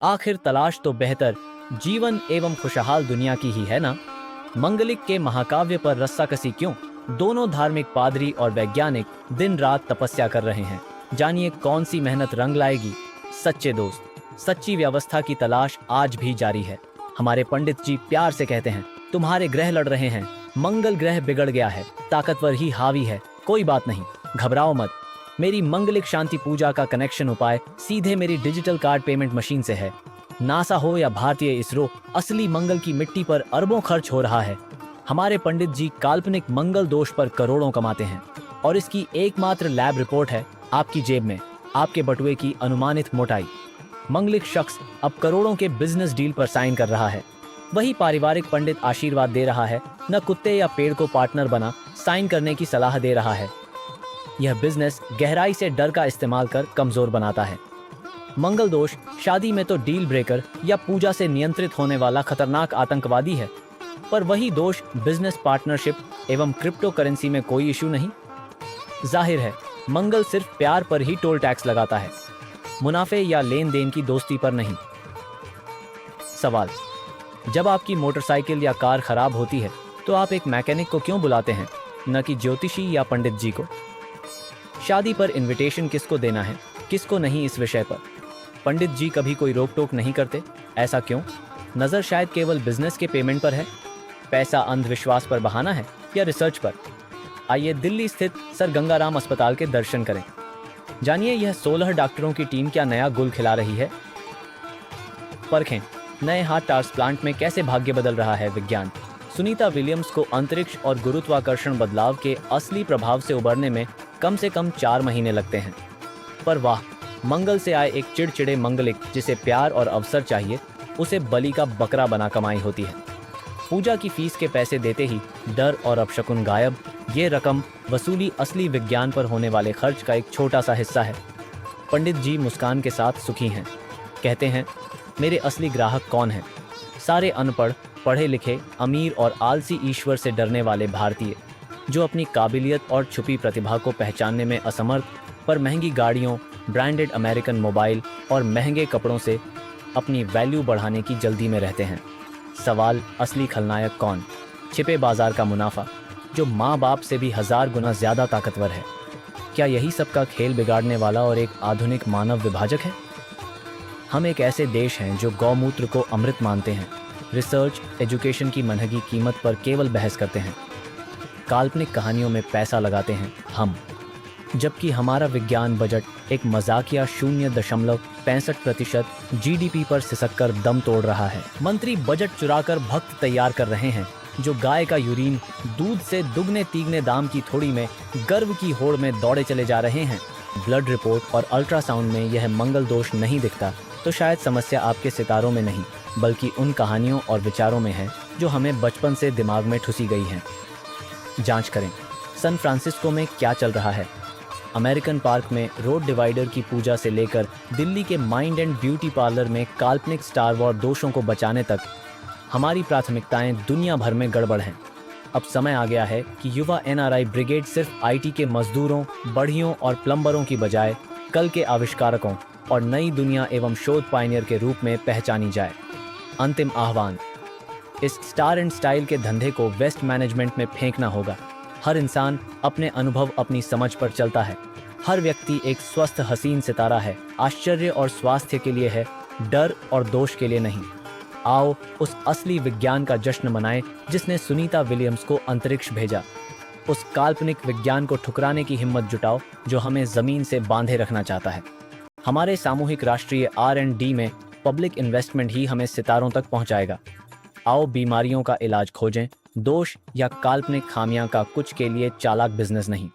आखिर तलाश तो बेहतर जीवन एवं खुशहाल दुनिया की ही है ना। मंगलिक के महाकाव्य पर रस्साकसी क्यों? दोनों धार्मिक पादरी और वैज्ञानिक दिन रात तपस्या कर रहे हैं। जानिए कौन सी मेहनत रंग लाएगी। सच्चे दोस्त, सच्ची व्यवस्था की तलाश आज भी जारी है। हमारे पंडित जी प्यार से कहते हैं, तुम्हारे ग्रह लड़ रहे हैं, मंगल ग्रह बिगड़ गया है, ताकतवर ही हावी है। कोई बात नहीं, घबराओ मत। मेरी मंगलिक शांति पूजा का कनेक्शन उपाय सीधे मेरी डिजिटल कार्ड पेमेंट मशीन से है। नासा हो या भारतीय इसरो, असली मंगल की मिट्टी पर अरबों खर्च हो रहा है। हमारे पंडित जी काल्पनिक मंगल दोष पर करोड़ों कमाते हैं और इसकी एकमात्र लैब रिपोर्ट है आपकी जेब में, आपके बटुए की अनुमानित मोटाई। मंगलिक शख्स अब करोड़ों के बिजनेस डील पर साइन कर रहा है। वही पारिवारिक पंडित आशीर्वाद दे रहा है, न कुत्ते या पेड़ को पार्टनर बना साइन करने की सलाह दे रहा है। यह बिजनेस गहराई से डर का इस्तेमाल कर कमजोर बनाता है। मंगल दोष शादी में तो डील ब्रेकर या पूजा से नियंत्रित होने वाला खतरनाक आतंकवादी है, पर वही दोष बिजनेस पार्टनरशिप एवं क्रिप्टो करेंसी में कोई इशू नहीं। जाहिर है मंगल सिर्फ प्यार पर ही टोल टैक्स लगाता है, मुनाफे या लेन देन की दोस्ती पर नहीं। सवाल, जब आपकी मोटरसाइकिल या कार खराब होती है तो आप एक मैकेनिक को क्यों बुलाते हैं, न कि ज्योतिषी या पंडित जी को? शादी पर इनविटेशन किसको देना है, किसको नहीं, इस विषय पर पंडित जी कभी कोई रोक टोक नहीं करते। ऐसा क्यों? नजर शायद केवल बिजनेस के पेमेंट पर है, पैसा अंधविश्वास पर बहाना है या रिसर्च पर? आइए दिल्ली स्थित सर गंगाराम अस्पताल के दर्शन करें। जानिए यह 16 डॉक्टरों की टीम क्या नया गुल खिला रही है। परखें नए हार्ट ट्रांसप्लांट में कैसे भाग्य बदल रहा है विज्ञान। सुनीता विलियम्स को अंतरिक्ष और गुरुत्वाकर्षण बदलाव के असली प्रभाव से उबरने में कम से कम 4 महीने लगते हैं। पर वाह, मंगल से आए एक चिड़चिड़े मंगलिक जिसे प्यार और अवसर चाहिए, उसे बलि का बकरा बना कमाई होती है। पूजा की फीस के पैसे देते ही डर और अपशकुन गायब। ये रकम वसूली असली विज्ञान पर होने वाले खर्च का एक छोटा सा हिस्सा है। पंडित जी मुस्कान के साथ सुखी हैं। कहते हैं, मेरे असली ग्राहक कौन हैं? सारे अनपढ़, पढ़े लिखे, अमीर और आलसी ईश्वर से डरने वाले भारतीय, जो अपनी काबिलियत और छुपी प्रतिभा को पहचानने में असमर्थ, पर महंगी गाड़ियों, ब्रांडेड अमेरिकन मोबाइल और महंगे कपड़ों से अपनी वैल्यू बढ़ाने की जल्दी में रहते हैं। सवाल, असली खलनायक कौन? छिपे बाजार का मुनाफा, जो माँ बाप से भी 1000 गुना ज्यादा ताकतवर है। क्या यही सबका खेल बिगाड़ने वाला और एक आधुनिक मानव विभाजक है? हम एक ऐसे देश हैं जो गौमूत्र को अमृत मानते हैं, रिसर्च एजुकेशन की मनहगी कीमत पर केवल बहस करते हैं, काल्पनिक कहानियों में पैसा लगाते हैं हम, जबकि हमारा विज्ञान बजट एक मजाकिया 0.65% GDP पर सिसककर दम तोड़ रहा है। मंत्री बजट चुराकर भक्त तैयार कर रहे हैं, जो गाय का यूरिन दूध से दुगने तीगने दाम की थोड़ी में गर्व की होड़ में दौड़े चले जा रहे हैं। ब्लड रिपोर्ट और अल्ट्रासाउंड में यह मंगल दोष नहीं दिखता तो शायद समस्या आपके सितारों में नहीं, बल्कि उन कहानियों और विचारों में है जो हमें बचपन से दिमाग में ठुसी गई हैं। जांच करें, सैन फ्रांसिस्को में क्या चल रहा है। अमेरिकन पार्क में रोड डिवाइडर की पूजा से लेकर दिल्ली के माइंड एंड ब्यूटी पार्लर में काल्पनिक स्टार वॉर दोषों को बचाने तक हमारी प्राथमिकताएं दुनिया भर में गड़बड़ हैं। अब समय आ गया है कि युवा NRI ब्रिगेड सिर्फ IT के मजदूरों, बढ़ियों और प्लम्बरों की बजाय कल के आविष्कारकों और नई दुनिया एवं शोध पायनियर के रूप में पहचानी जाए। अंतिम आह्वान, इस स्टार एंड स्टाइल के धंधे को वेस्ट मैनेजमेंट में फेंकना होगा। हर इंसान अपने अनुभव, अपनी समझ पर चलता है। हर व्यक्ति एक स्वस्थ हसीन सितारा है, आश्चर्य और स्वास्थ्य के लिए है, डर और दोष के लिए नहीं। आओ उस असली विज्ञान का जश्न मनाएं जिसने सुनीता विलियम्स को अंतरिक्ष भेजा। उस काल्पनिक विज्ञान को ठुकराने की हिम्मत जुटाओ जो हमें जमीन से बांधे रखना चाहता है। हमारे सामूहिक राष्ट्रीय R&D में पब्लिक इन्वेस्टमेंट ही हमें सितारों तक पहुंचाएगा। आओ बीमारियों का इलाज खोजें, दोष या काल्पनिक खामियां का कुछ के लिए चालाक बिजनेस नहीं।